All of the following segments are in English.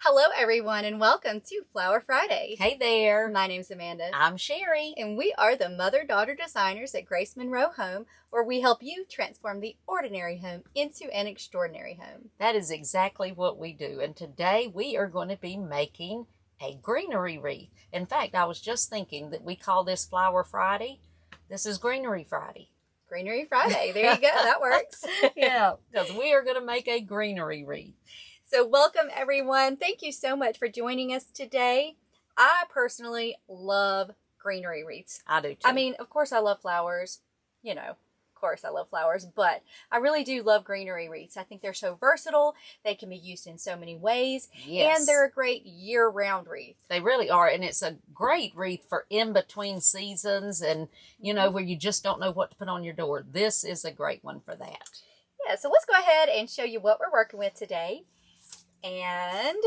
Hello everyone and welcome to Flower Friday. Hey there. My name's Amanda. I'm Sherry. And we are the mother-daughter designers at Monroe Home, where we help you transform the ordinary home into an extraordinary home. That is exactly what we do. And today we are going to be making a greenery wreath. In fact, I was just thinking that we call this Flower Friday. This is Greenery Friday. Greenery Friday. There you go. That works. Yeah, because we are going to make a greenery wreath. So welcome everyone. Thank you so much for joining us today. I personally love greenery wreaths. I do too. I mean, of course I love flowers. You know, of course I love flowers, but I really do love greenery wreaths. I think they're so versatile. They can be used in so many ways. Yes. And they're a great year-round wreath. They really are. And it's a great wreath for in-between seasons and, you know, where you just don't know what to put on your door. This is a great one for that. Yeah, so let's go ahead and show you what we're working with today. And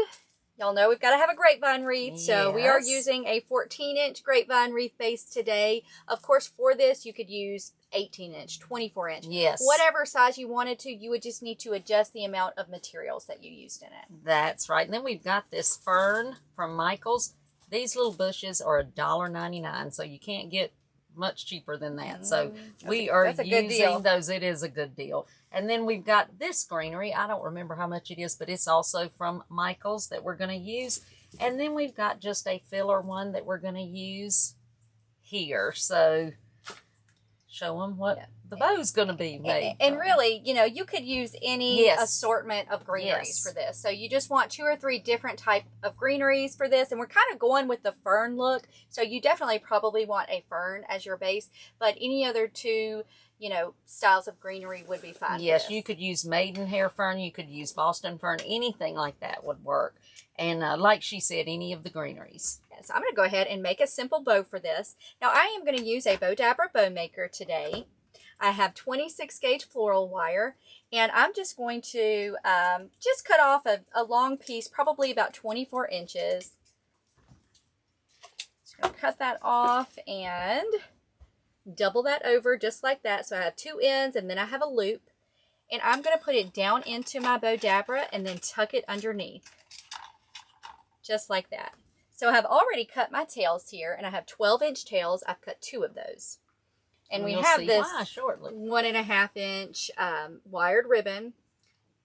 y'all know we've got to have a grapevine wreath. Yes. So we are using a 14-inch grapevine wreath base today. Of course, for this, you could use 18-inch, 24-inch. Yes. Whatever size you wanted to, you would just need to adjust the amount of materials that you used in it. That's right. And then we've got this fern from Michael's. These little bushes are $1.99, so you can't get much cheaper than that. So we are using those. It is a good deal. And then we've got this greenery. I don't remember how much it is, but it's also from Michael's that we're going to use. And then we've got just a filler one that we're going to use here. So show them what the bow's going to be made. And really, you know, you could use any assortment of greeneries for this. So you just want 2 or 3 different type of greeneries for this. And we're kind of going with the fern look. So you definitely probably want a fern as your base. But any other 2, you know, styles of greenery would be fine. Yes, you could use maidenhair fern. You could use Boston fern. Anything like that would work. And like she said, any of the greeneries. So I'm going to go ahead and make a simple bow for this. Now I am going to use a Bow Dabber bow maker today. I have 26 gauge floral wire, and I'm just going to just cut off a long piece, probably about 24 inches. Just going to cut that off and double that over just like that. So I have 2 ends and then I have a loop, and I'm going to put it down into my Bow Dabber and then tuck it underneath just like that. So I have already cut my tails here, and I have 12-inch tails. I've cut 2 of those. And we have this 1.5 inch wired ribbon.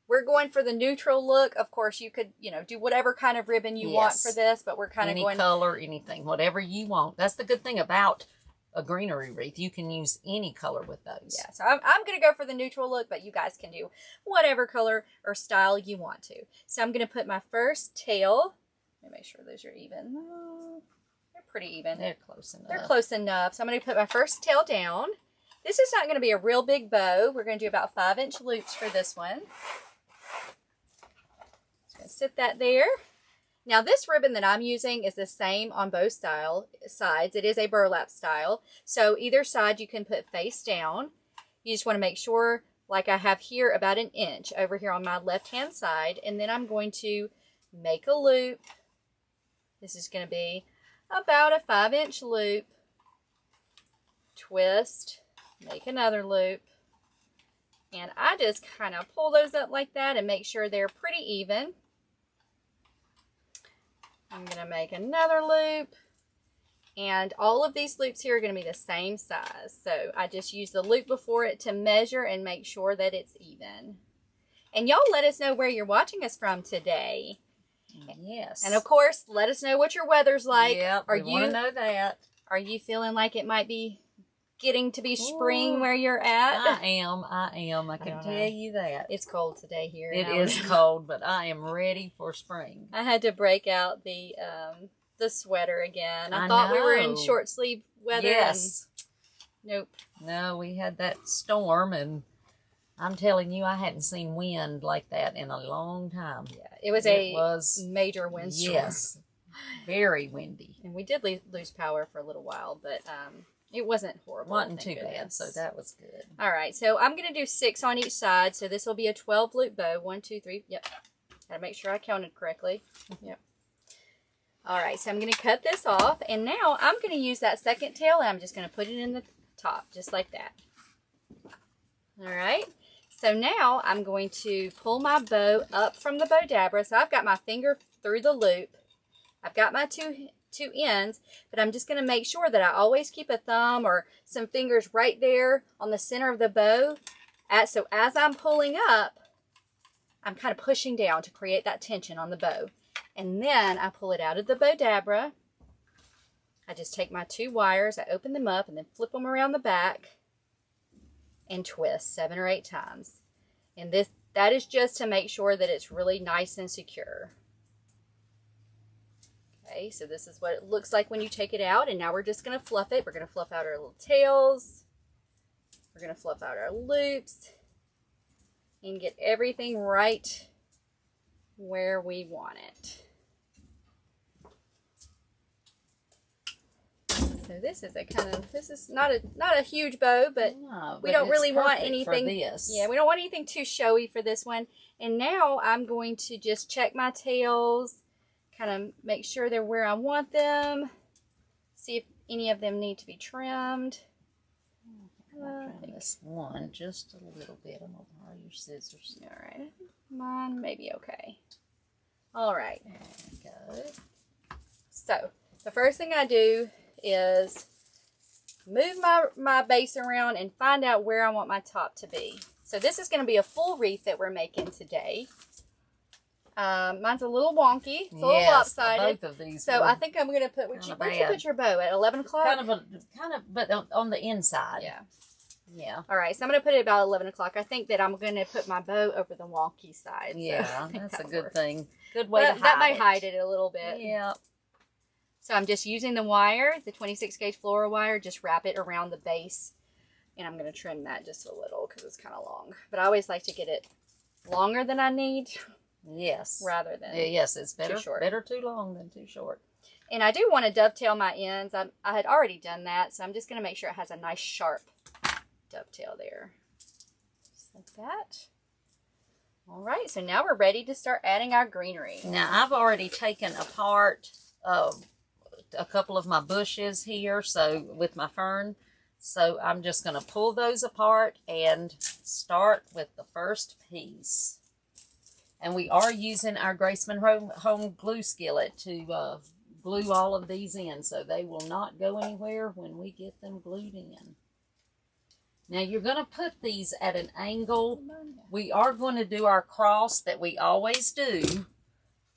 We're going for the neutral look. Of course, you could, you know, do whatever kind of ribbon you want for this, but we're kind of going... Any color, anything, whatever you want. That's the good thing about a greenery wreath. You can use any color with those. Yeah, so I'm going to go for the neutral look, but you guys can do whatever color or style you want to. So I'm going to put my first tail... Let me make sure those are even. They're pretty even. They're close enough. They're close enough. So I'm going to put my first tail down. This is not going to be a real big bow. We're going to do about 5-inch loops for this one. Just going to sit that there. Now this ribbon that I'm using is the same on both sides. It is a burlap style. So either side you can put face down. You just want to make sure, like I have here, about 1 inch over here on my left-hand side. And then I'm going to make a loop. This is going to be about a 5-inch loop. Twist, make another loop. And I just kind of pull those up like that and make sure they're pretty even. I'm going to make another loop. And all of these loops here are going to be the same size. So I just use the loop before it to measure and make sure that it's even. And y'all let us know where you're watching us from today. Yes. And of course, let us know what your weather's like. Yep, we want to know that. Are you feeling like it might be getting to be spring where you're at? I am. I can tell you that. It's cold today here. It is cold, but I am ready for spring. I had to break out the sweater again. I thought we were in short sleeve weather. Yes. Nope. No, we had that storm, and I'm telling you, I hadn't seen wind like that in a long time. Yeah, it was a major windstorm. Yes, very windy. And we did lose power for a little while, but it wasn't horrible. Wasn't too bad, so that was good. All right, so I'm going to do 6 on each side, so this will be a 12-loop bow. 1, 2, 3, yep. Got to make sure I counted correctly. Yep. All right, so I'm going to cut this off, and now I'm going to use that second tail, and I'm just going to put it in the top, just like that. All right. So now I'm going to pull my bow up from the Bodabra. So I've got my finger through the loop. I've got my two ends, but I'm just going to make sure that I always keep a thumb or some fingers right there on the center of the bow. So as I'm pulling up, I'm kind of pushing down to create that tension on the bow. And then I pull it out of the Bodabra. I just take my 2 wires, I open them up and then flip them around the back and twist 7 or 8 times. And that is just to make sure that it's really nice and secure. Okay, so this is what it looks like when you take it out, and now we're just going to fluff it. We're going to fluff out our little tails. We're going to fluff out our loops and get everything right where we want it. So this is not a huge bow, but no, we don't really want anything. For this. Yeah, we don't want anything too showy for this one. And now I'm going to just check my tails, kind of make sure they're where I want them. See if any of them need to be trimmed. I'll trim this one just a little bit. I'm gonna borrow your scissors. All right, mine may be okay. All right. There we go. So the first thing I do is move my base around and find out where I want my top to be. So this is going to be a full wreath that we're making today. Mine's a little wonky. It's a little lopsided. Both of these. So I think I'm going to put, where'd you put your bow? At 11 o'clock? Kind of, but on the inside. Yeah. Yeah. All right, so I'm going to put it about 11 o'clock. I think that I'm going to put my bow over the wonky side. Yeah, so that's a good thing. Good way to hide it. That might hide it a little bit. Yeah. So I'm just using the wire, the 26 gauge Floral wire, just wrap it around the base. And I'm going to trim that just a little because it's kind of long. But I always like to get it longer than I need. Yes. Rather than yes, it's better, too short. Better too long than too short. And I do want to dovetail my ends. I had already done that, so I'm just going to make sure it has a nice sharp dovetail there. Just like that. All right, so now we're ready to start adding our greenery. Now I've already taken apart a couple of my bushes here, so with my fern. So I'm just going to pull those apart and start with the first piece. And we are using our Grace Monroe home glue skillet to glue all of these in, so they will not go anywhere when we get them glued in. Now you're going to put these at an angle. We are going to do our cross that we always do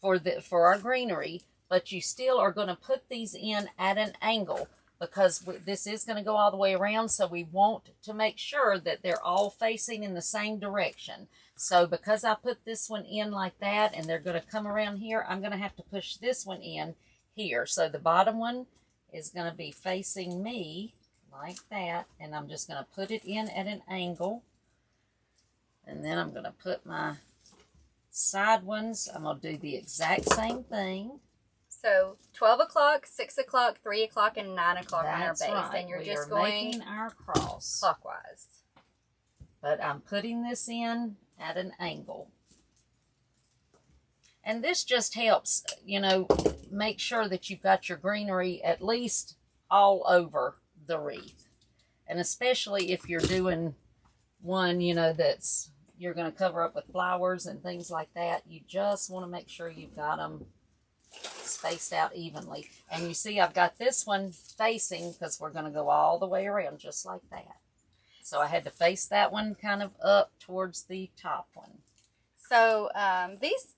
for our greenery, but you still are going to put these in at an angle because this is going to go all the way around, so we want to make sure that they're all facing in the same direction. So because I put this one in like that and they're going to come around here, I'm going to have to push this one in here. So the bottom one is going to be facing me like that, and I'm just going to put it in at an angle. And then I'm going to put my side ones, I'm going to do the exact same thing. So 12 o'clock, 6 o'clock, 3 o'clock, and 9 o'clock on our base. Right. And you're just going making our cross clockwise. But I'm putting this in at an angle. And this just helps, you know, make sure that you've got your greenery at least all over the wreath. And especially if you're doing one, you know, that's you're going to cover up with flowers and things like that, you just want to make sure you've got them spaced out evenly. And you see I've got this one facing because we're going to go all the way around just like that. So I had to face that one kind of up towards the top one. So these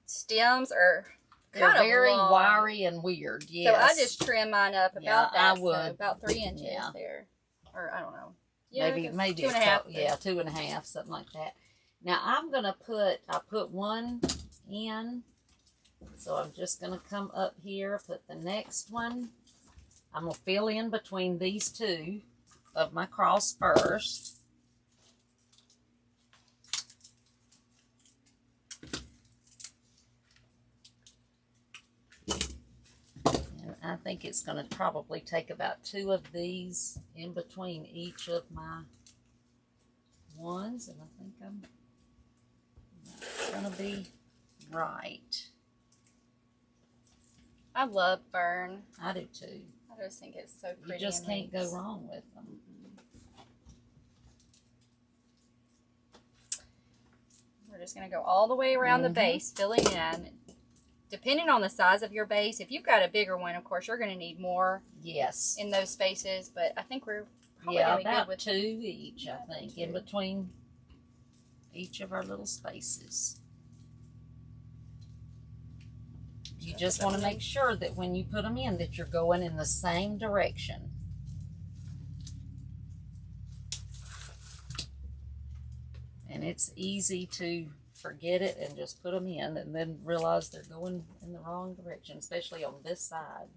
stems are kind of very long. wiry and weird. Yes. So I just trim mine up about that. I would. So about 3 inches there. Or I don't know. Yeah, maybe 2.5. Yeah, 2.5, something like that. Now I'm gonna I put one in, so I'm just gonna come up here, put the next one. I'm gonna fill in between these two of my cross first. I think it's going to probably take about 2 of these in between each of my ones, and I think that's going to be right. I love fern. I do too. I just think it's so pretty. You just can't go wrong with them. We're just going to go all the way around the base, filling in. Depending on the size of your base, if you've got a bigger one, of course, you're going to need more in those spaces. But I think we're probably going to be good with 2 each, I think, in between each of our little spaces. You just want to make sure that when you put them in that you're going in the same direction. And it's easy to forget it and just put them in and then realize they're going in the wrong direction, especially on this side.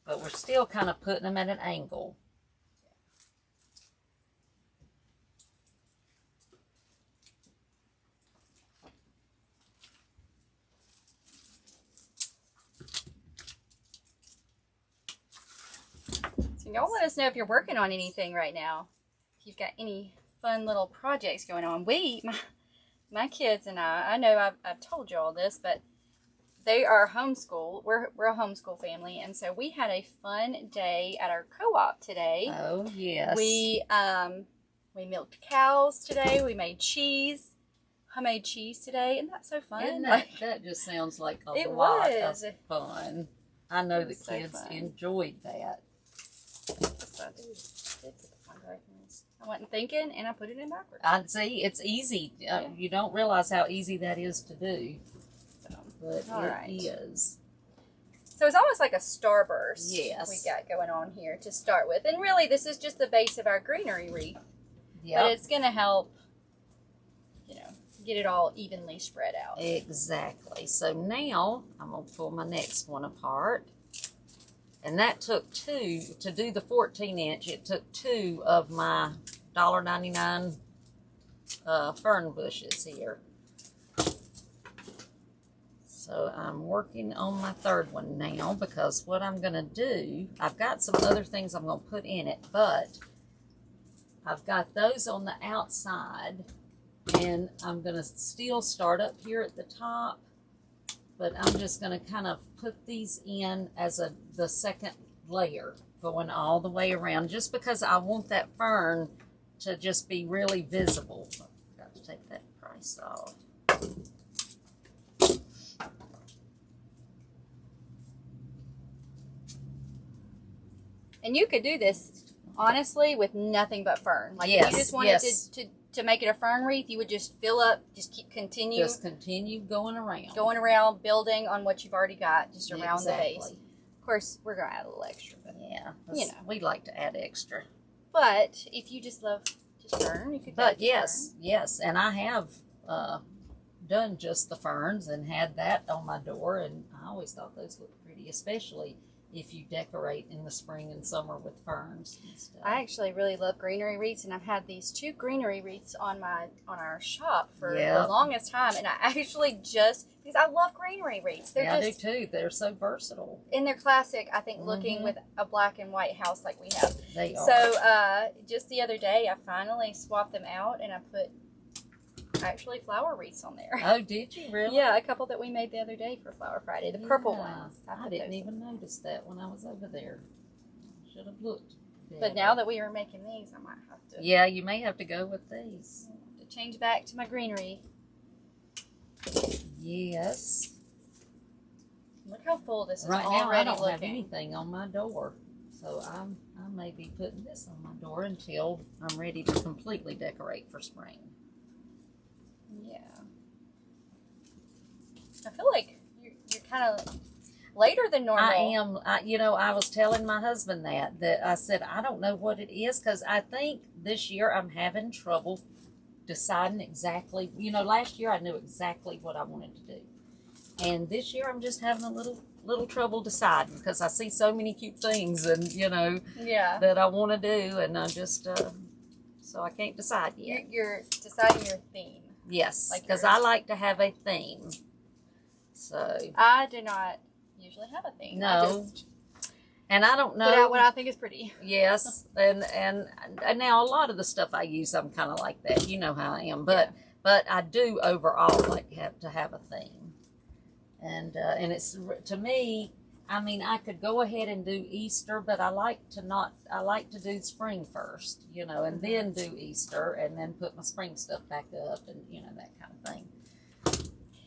But we're still kind of putting them at an angle. Y'all let us know if you're working on anything right now. If you've got any fun little projects going on. My kids and I know I've told you all this, but they are homeschooled. We're a homeschool family, and so we had a fun day at our co-op today. Oh, yes. We milked cows today. We made cheese. Homemade cheese today. Isn't that so fun? Isn't that just sounds like a lot of fun. I know the kids enjoyed that. I wasn't thinking, and I put it in backwards. I see. It's easy. You don't realize how easy that is to do, but it is. So it's almost like a starburst. Yes, we got going on here to start with, and really, this is just the base of our greenery wreath. Yeah, but it's going to help, get it all evenly spread out. Exactly. So now I'm going to pull my next one apart. And that took 2, to do the 14-inch, it took 2 of my $1.99 fern bushes here. So I'm working on my third one now, because what I'm going to do, I've got some other things I'm going to put in it, but I've got those on the outside, and I'm going to still start up here at the top. But I'm just going to kind of put these in as the second layer, going all the way around, just because I want that fern to just be really visible. I've got to take that price off. And you could do this, honestly, with nothing but fern. Like, if you just wanted to make it a fern wreath, you would just fill up, continue going around. Going around, building on what you've already got, just around the base. Of course, we're going to add a little extra. But, we like to add extra. But if you just love just fern, you could do yes. And I have done just the ferns and had that on my door, and I always thought those looked pretty, especially if you decorate in the spring and summer with ferns and stuff. I actually really love greenery wreaths, and I've had these 2 greenery wreaths on our shop for the longest time, and I actually because I love greenery wreaths. I do too. They're so versatile. And they're classic, I think, looking with a black and white house like we have. They are. So just the other day, I finally swapped them out, and I put actually flower wreaths on there. Oh, did you really? Yeah, a couple that we made the other day for Flower Friday. The purple ones. I didn't even notice that when I was over there. Should have looked. But now that we are making these, I might have to. Yeah, you may have to go with these. I have to change back to my greenery. Yes. Look how full this is right already now. I don't looking. have anything on my door, so I may be putting this on my door until I'm ready to completely decorate for spring. Yeah. I feel like you're kind of later than normal. I am. I was telling my husband that I said, I don't know what it is, because I think this year I'm having trouble deciding exactly. Last year I knew exactly what I wanted to do. And this year I'm just having a little trouble deciding, because I see so many cute things and, that I want to do, and I just, so I can't decide yet. You're deciding your theme. Yes, because I like to have a theme. So I do not usually have a theme. No, and I don't know. Put out what I think is pretty. Yes, and now a lot of the stuff I use, I'm kind of like that. You know how I am, but I do overall like to have a theme, and it's, to me, I mean, I could go ahead and do Easter, but I like to do spring first, you know, and then do Easter and then put my spring stuff back up and, you know, that kind of thing.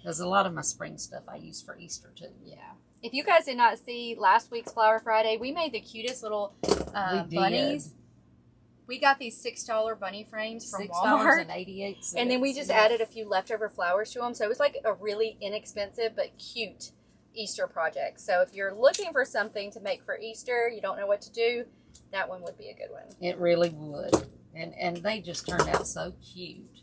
Because a lot of my spring stuff I use for Easter too. Yeah. If you guys did not see last week's Flower Friday, we made the cutest little bunnies. We got these $6 bunny frames from Walmart. $6.88. And then we just added a few leftover flowers to them. So it was like a really inexpensive but cute Easter project. So if you're looking for something to make for Easter, you don't know what to do, that one would be a good one. It really would. And they just turned out so cute.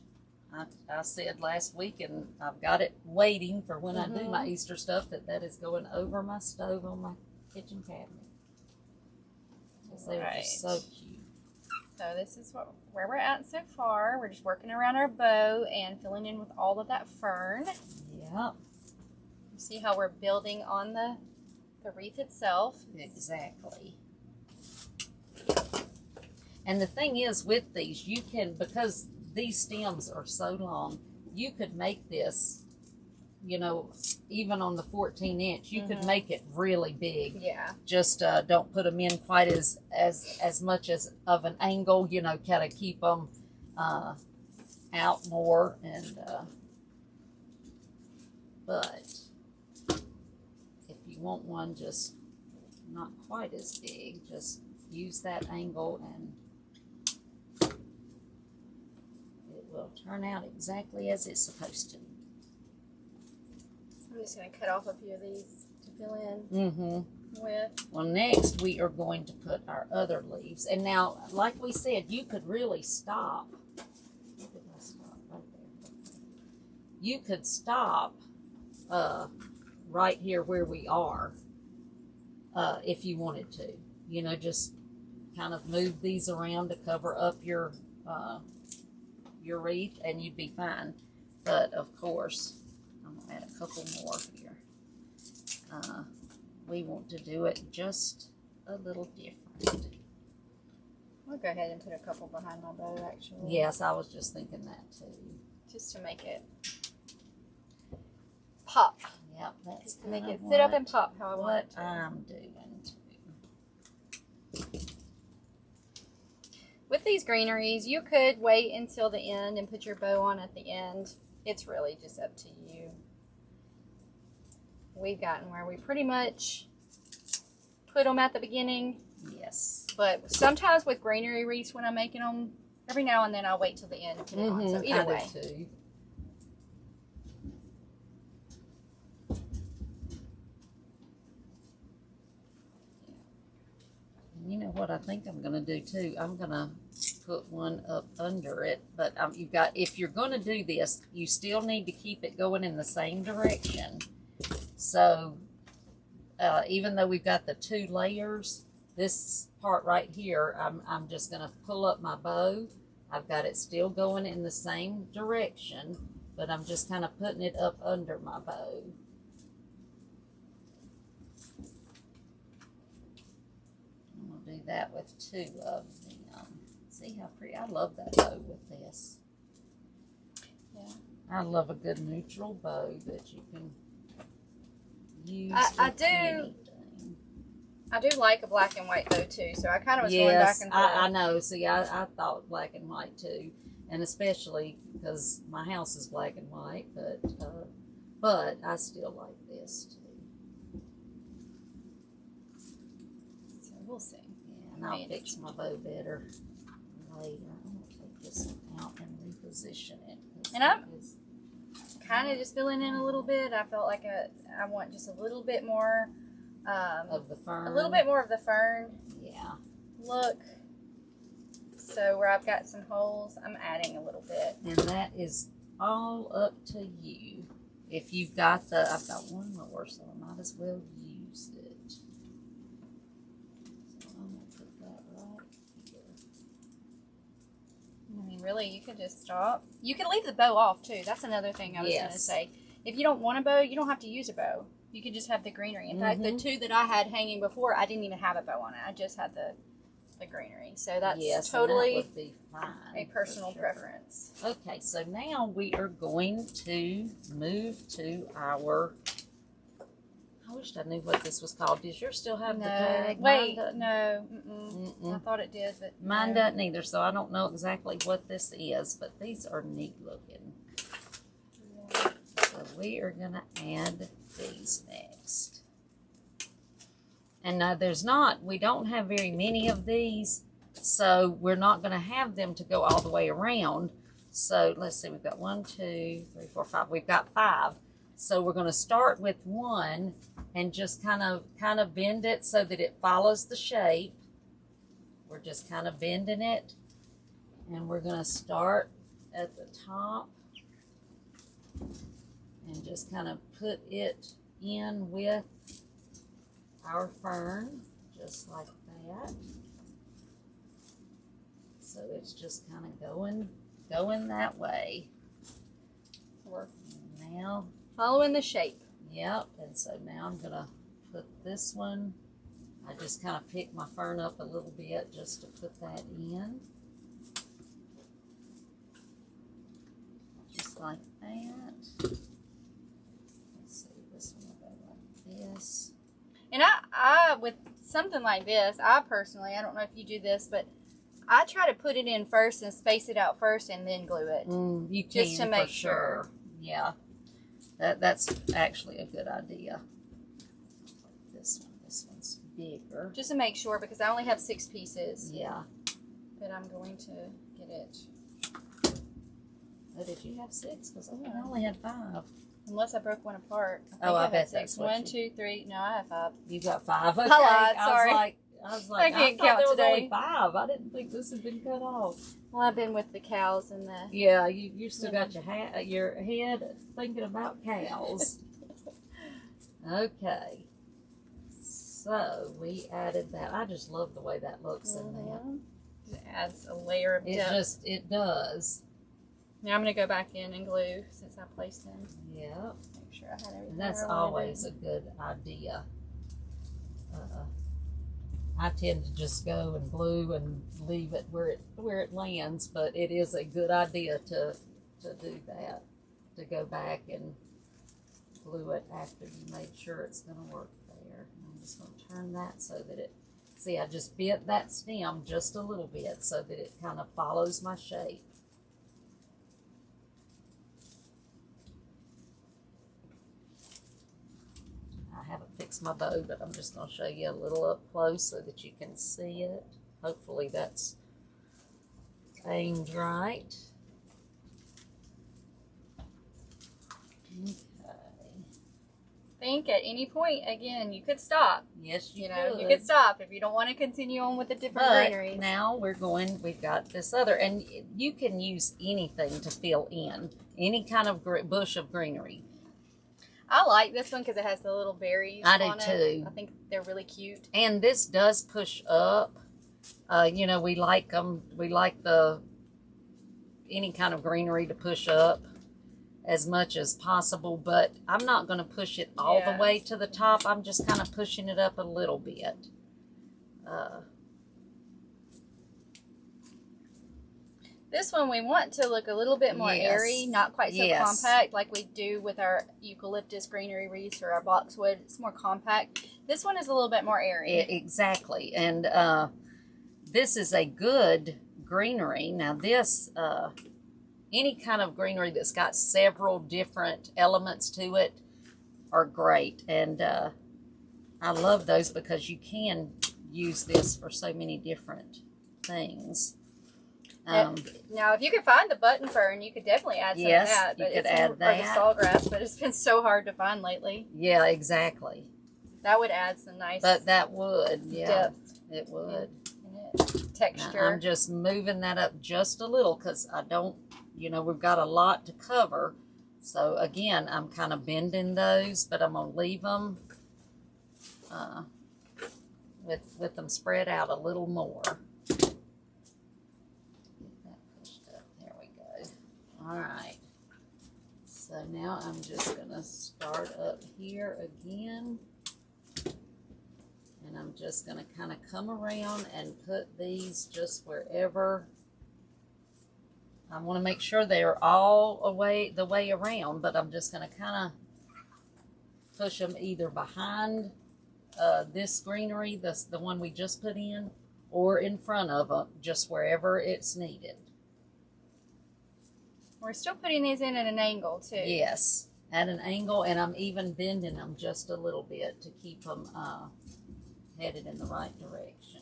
I said last week, and I've got it waiting for when I do my Easter stuff, that is going over my stove on my kitchen cabinet. They were just so cute. So this is where we're at so far. We're just working around our bow and filling in with all of that fern. Yep. See how we're building on the wreath itself. Exactly. And the thing is with these, you can, because these stems are so long, you could make this, you know, even on the 14-inch, you could make it really big. Yeah. Just don't put them in quite as much as of an angle, you know, kind of keep them out more. And but if you want one just not quite as big, just use that angle and it will turn out exactly as it's supposed to. I'm just going to cut off a few of these to fill in with. Well, next we are going to put our other leaves. And now, like we said, you could really stop. Where did I stop? Right there. You could stop right here where we are if you wanted to. You know, just kind of move these around to cover up your wreath and you'd be fine. But, of course, I'm going to add a couple more here. We want to do it just a little different. I'll go ahead and put a couple behind my bow, actually. Yes, I was just thinking that too. Just to make it pop. Yep, that's to make it sit up and pop how I want it to. I'm doing too. With these greeneries, you could wait until the end and put your bow on at the end. It's really just up to you. We've gotten where we pretty much put them at the beginning. Yes. But sometimes with greenery wreaths, when I'm making them, every now and then I'll wait till the end to put it on. So either way. I do too. You know what I think I'm going to do too? I'm going to put one up under it. But you've got, if you're going to do this, you still need to keep it going in the same direction. So even though we've got the 2 layers, this part right here, I'm just going to pull up my bow. I've got it still going in the same direction, but I'm just kind of putting it up under my bow. Do that with 2 of them. See how pretty? I love that bow with this. Yeah. I love a good neutral bow that you can use. I do like a black and white bow too, so I kind of was going back and forth. I know. See, I thought black and white too, and especially because my house is black and white, but I still like this too. So we'll see. And I'll fix my bow better later. I'm going to take this one out and reposition it. And I'm kind of just filling in a little bit. I felt like I want just a little bit more of the fern. A little bit more of the fern. Yeah. Look. So where I've got some holes, I'm adding a little bit. And that is all up to you. If you've got I've got one more, so I might as well use it. I mean, really, you could just stop. You can leave the bow off, too. That's another thing I was going to say. If you don't want a bow, you don't have to use a bow. You can just have the greenery. In fact, the 2 that I had hanging before, I didn't even have a bow on it. I just had the greenery. So that's totally that would be fine, a personal preference. Okay, so now we are going to move to our, I wished I knew what this was called. Does yours still have the No. tag? Wait, no. I thought it did, but mine no. doesn't either, so I don't know exactly what this is, but these are neat looking. So we are going to add these next. And now we don't have very many of these, so we're not going to have them to go all the way around. So let's see, we've got 1, 2, 3, 4, 5. We've got 5. So we're going to start with one and just kind of bend it so that it follows the shape. We're just kind of bending it, and we're going to start at the top and just kind of put it in with our fern, just like that. So it's just kind of going that way. Now, following the shape. Yep, and so now I'm gonna put this one. I just kind of pick my fern up a little bit just to put that in. Just like that. Let's see, this one will go like this. And I with something like this, I don't know if you do this, but I try to put it in first and space it out first and then glue it. You can, just to make for sure. Yeah, that's actually a good idea. This one's bigger. Just to make sure, because I only have 6 pieces. Yeah. But I'm going to get it. Oh, did you have 6? Because I only had 5. Unless I broke one apart. I bet that's that's 1, 2, 3. No, I have 5. You got 5. Okay. I lied, sorry. I was like, I can't thought count there was today. only 5. I didn't think this had been cut off. Well, I've been with the cows and the... Yeah, you still got your head thinking about cows. Okay. So we added that. I just love the way that looks in there. It adds a layer of depth. It does. Now I'm going to go back in and glue since I placed them. Yep. Make sure I had everything. And that's always a good idea. I tend to just go and glue and leave it where it lands, but it is a good idea to do that, to go back and glue it after you made sure it's going to work there. And I'm just going to turn that so that it, see, I just bent that stem just a little bit so that it kind of follows my shape. I haven't fixed my bow, but I'm just going to show you a little up close so that you can see it. Hopefully that's aimed right. Okay. Think at any point, again, you could stop. Yes, you You could stop if you don't want to continue on with the different greeneries. Now we've got this other, and you can use anything to fill in, any kind of bush of greenery. I like this one because it has the little berries on it. Too. I think they're really cute. And this does push up. You know, we like them. We like any kind of greenery to push up as much as possible, but I'm not going to push it all the way to the top. I'm just kind of pushing it up a little bit. This one we want to look a little bit more airy, not quite so compact like we do with our eucalyptus greenery wreaths or our boxwood. It's more compact. This one is a little bit more airy. Exactly. And this is a good greenery. Now this, any kind of greenery that's got several different elements to it are great. And I love those because you can use this for so many different things. Now, if you could find the button fern, you could definitely add some of that. But you could add that. Or the sawgrass, but it's been so hard to find lately. Yeah, exactly. That would add some nice that would, depth. It would. Texture. Now, I'm just moving that up just a little because I don't, we've got a lot to cover. So, again, I'm kind of bending those, but I'm going to leave them with them spread out a little more. All right, so now I'm just going to start up here again, and I'm just going to kind of come around and put these just wherever. I want to make sure they're all the way around, but I'm just going to kind of push them either behind this greenery, the one we just put in, or in front of them, just wherever it's needed. We're still putting these in at an angle too. Yes, at an angle, and I'm even bending them just a little bit to keep them headed in the right direction.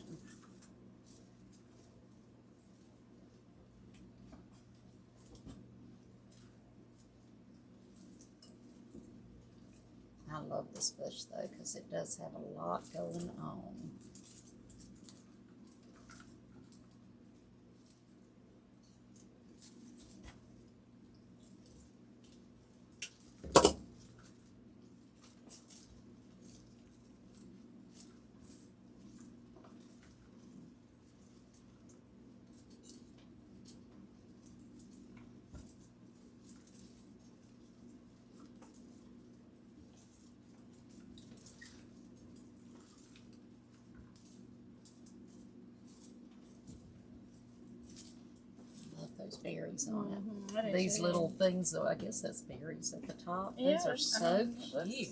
I love this bush though, because it does have a lot going on. Those berries on it. These little things, though, I guess that's berries at the top. Yeah, those are so cute.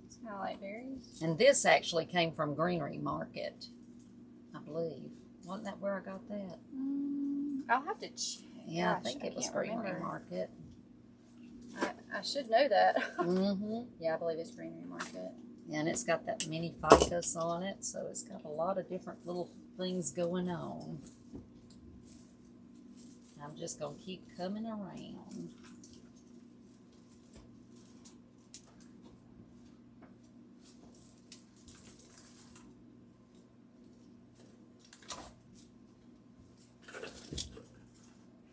It's kind of like berries. And this actually came from Greenery Market, I believe. Wasn't that where I got that? I'll have to check. Yeah, Gosh, I think it was Greenery Market. I should know that. Yeah, I believe it's Greenery Market. Yeah, and it's got that mini ficus on it, so it's got a lot of different little things going on. I'm just going to keep coming around.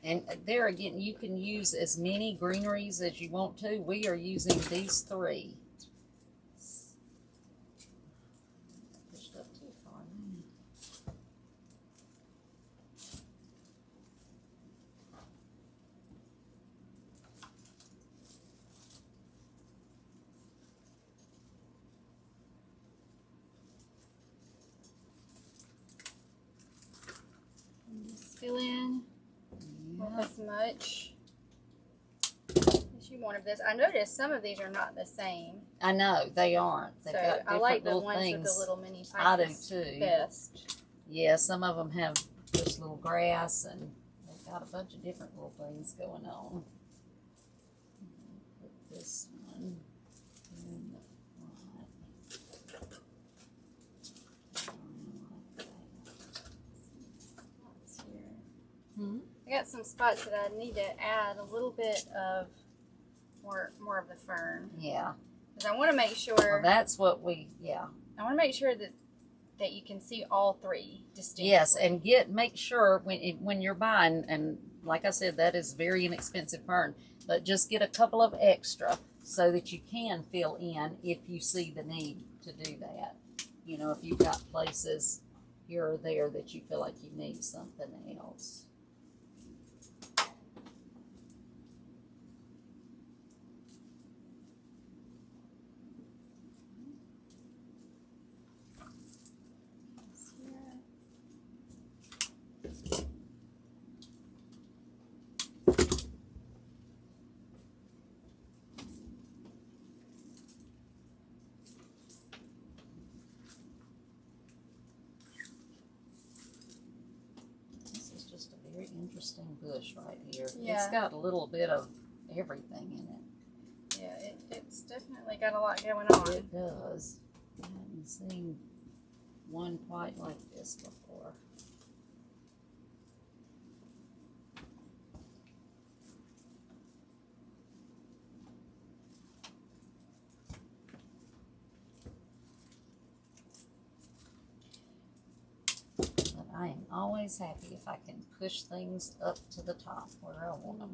And there again, you can use as many greeneries as you want to. We are using these 3. Pushed up too far now. Fill in as much as you want of this. I noticed some of these are not the same. I know, they aren't. They've got different I like the little ones things. with the little mini ficus I do too. best. Yeah, some of them have just little grass, and they've got a bunch of different little things going on. Put this one in the front. I got some spots that I need to add a little bit of more of the fern. Yeah. Because I want to make sure. Well, that's what we, yeah. I want to make sure that you can see all 3 distinctly. Yes, and make sure when you're buying, and like I said, that is very inexpensive fern, but just get a couple of extra so that you can fill in if you see the need to do that. You know, if you've got places here or there that you feel like you need something else. Interesting bush right here. Yeah. It's got a little bit of everything in it. Yeah, it's definitely got a lot going on. It does. I haven't seen one quite like this before. I am always happy if I can push things up to the top where I want them.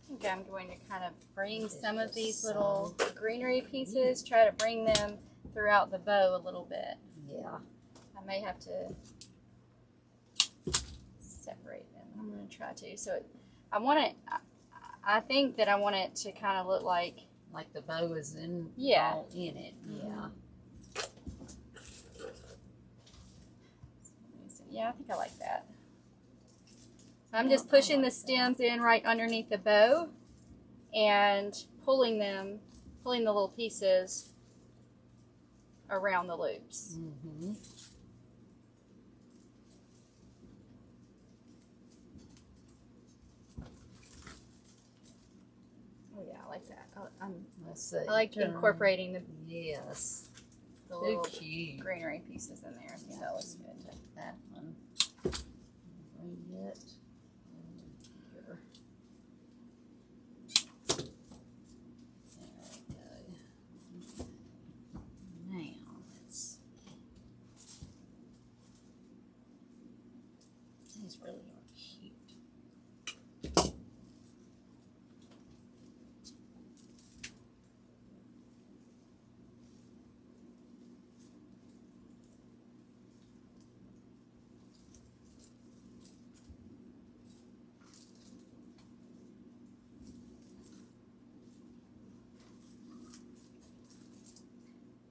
I think I'm going to kind of bring some of these little greenery pieces, try to bring them throughout the bow a little bit. Yeah. I may have to separate them. I'm going to try to. So I want it, I think that I want it to kind of look like the bow is in all in it. Yeah. Yeah, I think I like that. I'm just pushing the stems in right underneath the bow and pulling the little pieces around the loops. Mm-hmm. Oh yeah, I like that. Let's see. I like incorporating the little cute greenery pieces in there. Yeah, that looks good. Take that one. Bring it here. There we go. Now let's. These really are cute.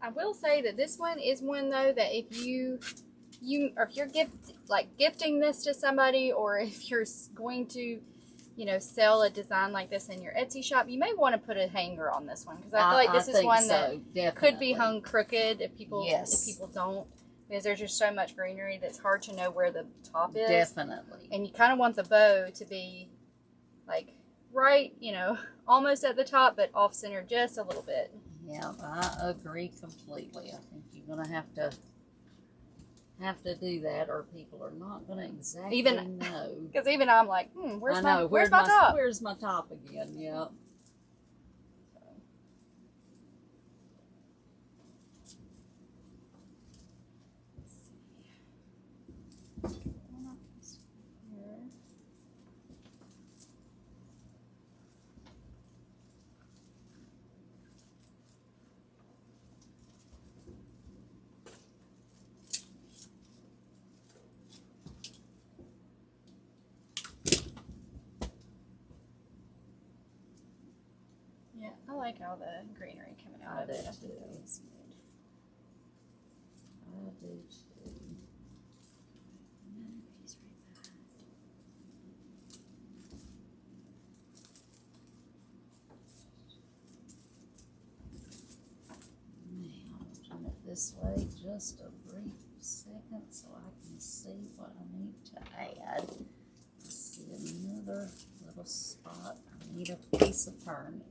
I will say that this one is one though that if you're gifting this to somebody, or if you're going to, sell a design like this in your Etsy shop, you may want to put a hanger on this one, because I feel like this is one that could be hung crooked if people don't, because there's just so much greenery that's hard to know where the top is. Definitely. And you kind of want the bow to be like right, almost at the top, but off center just a little bit. Yeah, I agree completely. I think you're gonna have to do that, or people are not gonna exactly know. Because even I'm like, where's my top? Where's my top again? Yeah. I like all the greenery coming out of it. I do too. Now, turn it this way just a brief second so I can see what I need to add. See another little spot. I need a piece of fern.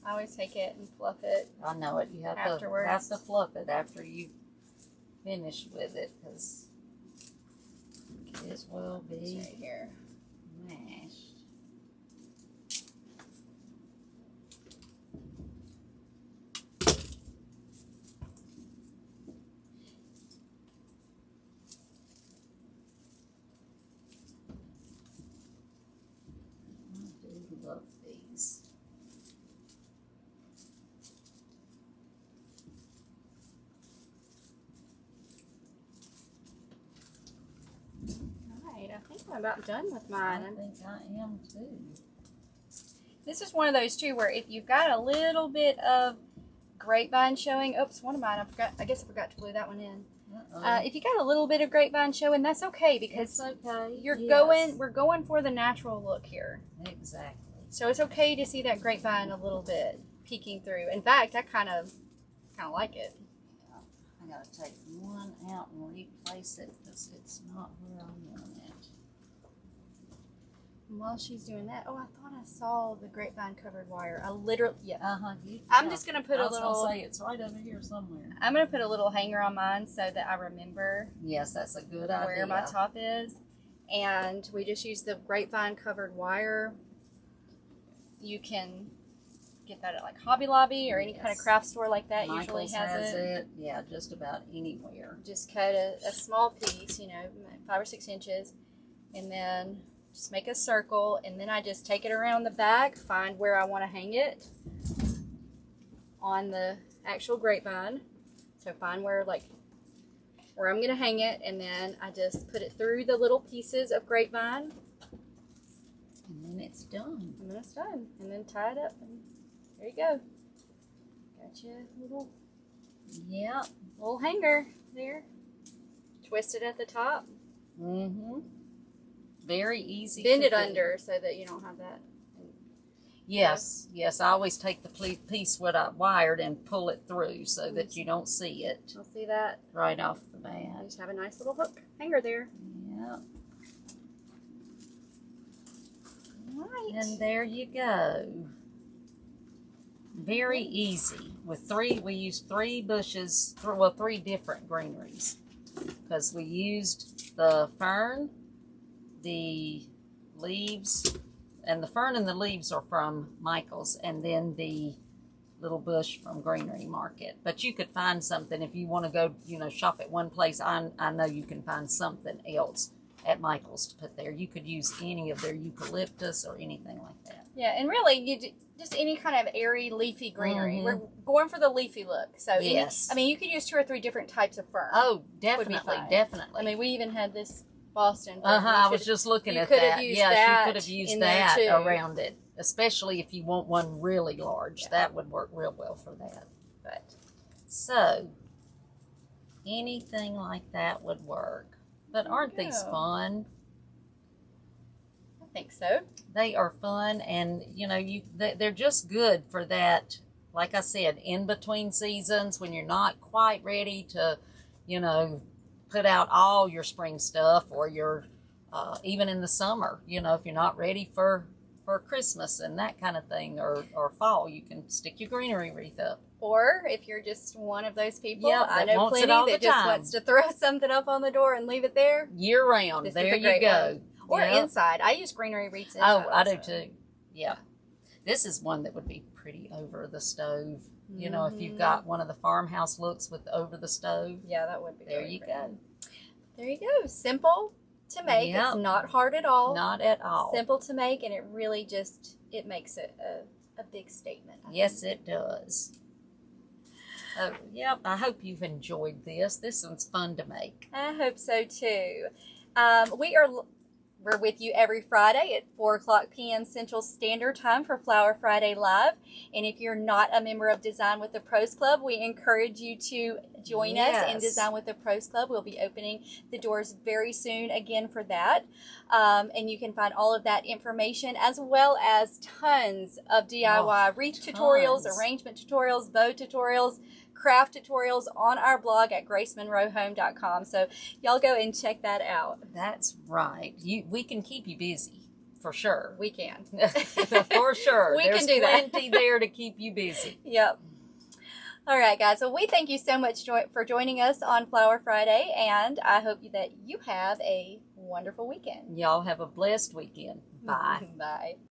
I always take it and fluff it. I know it. You have to fluff it after you finish with it, because it will be right here mashed. I do love these. I'm about done with mine. I think I am too. This is one of those too where if you've got a little bit of grapevine showing, oops, one of mine, I guess I forgot to glue that one in. If you got a little bit of grapevine showing, that's okay, because we're going for the natural look here. Exactly. So it's okay to see that grapevine a little bit peeking through. In fact, I kind of like it. I gotta take one out and replace it because it's not where I want it. While she's doing that, I thought I saw the grapevine covered wire. I'm just gonna put I was gonna say it's right over here somewhere. I'm gonna put a little hanger on mine so that I remember. Yes, that's a good idea. Where my top is, and we just use the grapevine covered wire. You can get that at like Hobby Lobby or any kind of craft store like that. Michael's usually has it. Yeah, just about anywhere. Just cut a small piece, you know, 5 or 6 inches, and then just make a circle, and then I just take it around the back, find where I want to hang it on the actual grapevine. So find where I'm going to hang it, and then I just put it through the little pieces of grapevine. And then it's done. And then it's done. And then tie it up, and there you go. Got your little, little hanger there. Twist it at the top. Mm-hmm. Very easy. Bend it under so that you don't have that. Yes, yes. I always take the piece what I wired and pull it through so that you don't see it. You'll see that right off the bat. You just have a nice little hook hanger there. Yeah. Right. And there you go. Very easy. We used 3 bushes, 3 different greeneries, because we used the fern, the leaves. And the fern and the leaves are from Michael's, and then the little bush from Greenery Market. But you could find something if you want to go, you know, shop at one place. I know you can find something else at Michael's to put there. You could use any of their eucalyptus or anything like that. Yeah, and really, just any kind of airy, leafy greenery. Mm-hmm. We're going for the leafy look. So yes, I mean, you could use 2 or 3 different types of fern. Oh, definitely, definitely. I mean, we even had this Boston. I was just looking at that. Yeah, you could have used that around it, especially if you want one really large. Yeah. That would work real well for that. But so anything like that would work. But aren't these fun? I think so. They are fun, and you know, they're just good for that. Like I said, in between seasons when you're not quite ready to, you know, put out all your spring stuff, or your even in the summer, you know, if you're not ready for Christmas and that kind of thing, or fall, you can stick your greenery wreath up. Or if you're just one of those people, I know plenty that just wants to throw something up on the door and leave it there year round. There you go. Or inside. I use greenery wreaths inside. Oh, I do too. Yeah. This is one that would be pretty over the stove. You know, if you've got one of the farmhouse looks with over the stove. Yeah, that would be there. You go. There you go. Simple to make. Yep. It's not hard at all. Not at all. Simple to make, and it really just, it makes a big statement. Yes, it does. Oh, yep. I hope you've enjoyed this. This one's fun to make. I hope so too. We're with you every Friday at 4:00 p.m. Central Standard Time for Flower Friday Live. And if you're not a member of Design with the Pros Club, we encourage you to join us in Design with the Pros Club. We'll be opening the doors very soon again for that. And you can find all of that information, as well as tons of DIY wreath tutorials, arrangement tutorials, bow tutorials, craft tutorials on our blog at gracemonroehome.com. So y'all go and check that out. That's right. We can keep you busy, for sure. We can. For sure. We can do that. There's plenty there to keep you busy. Yep. All right, guys. Well, we thank you so much for joining us on Flower Friday, and I hope that you have a wonderful weekend. Y'all have a blessed weekend. Bye. Bye.